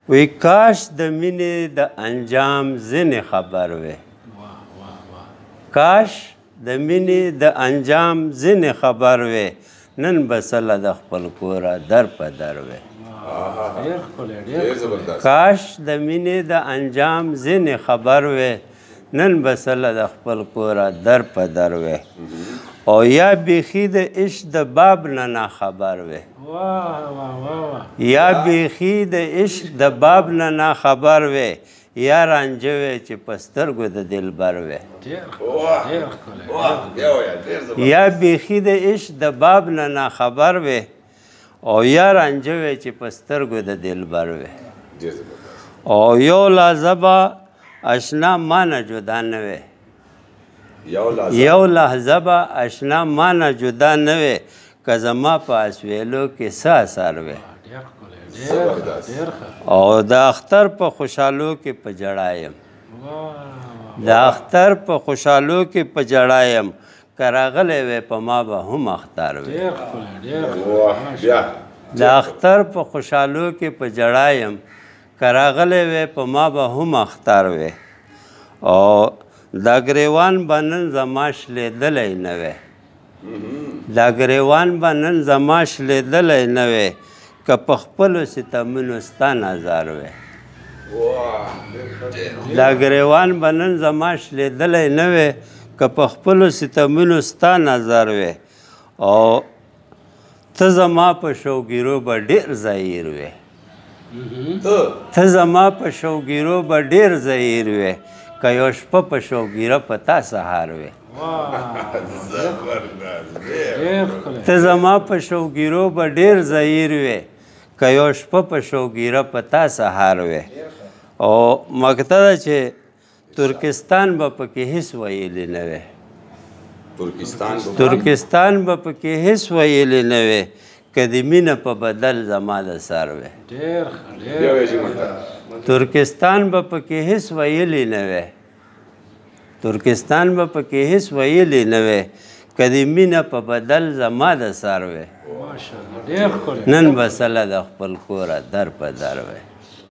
وی کاش د مینې د انجام ځینې خبر وې کاش د مینې د انجام ځینې خبر وې نن به سله د خپل کوره در په در وې کاش د مینې د انجام ځینې خبر وې نن به سله د خپل کوره در په در وې او یا بیخي د عشق د باب نه ناخبر وې یا بیخي د عشق د باب نه ناخبر وې یا رانجه وې چې په سترګو د دلبر وې یا بیخي د عشق د باب نه ناخبر وې او یا رانجه وې چې په سترګو د دلبر وې او یو لحظه به اشنا ما نه جدا نه وې یو لحظه به اشنا ما نه جدا نه وې که زما په اسویلو کې څه اثر وې او د اختر په خوشحالو کې په جړا یم د اختر په خوشحالو کې په جړا یم که راغلی وې په ما به هم اختر وې د اختر په خوشحالو کې په جړا یم که راغلی وې په ما به هم اختر وې او دا ګریوان به نن زما شلېدلی نه وې دا ګریوان به نن زما شلېدلی نه وې که په خپلو ستمونو ستا نظر وې دا ګریوان به نن زما شلېدلی نه وې که په خپلو ستمونو ستا نظر وې او ته زما په شوګیرو به ډېر ظاهر وې ته زما په شوګیرو به ډېر ظاهر وې که یو شپه په شوګیره په تا سهار وې ته زما په شوګیرو به ډېر ظاهر وې که یو شپه په شوګیره په تا سهار وې او مقطع ده چې ترکستان به پکې هېڅ ویلې نه وې ترکستان به پکې هېڅ ویلې نه وې که د مینه په بدل زما د سر وې ترکستان به پکې هېڅ ویلې نه وې ترکستان به پکې هېڅ ویلې نه وې که د مینه په بدل زما د سر وې نن به سله د خپل کوره در په در وې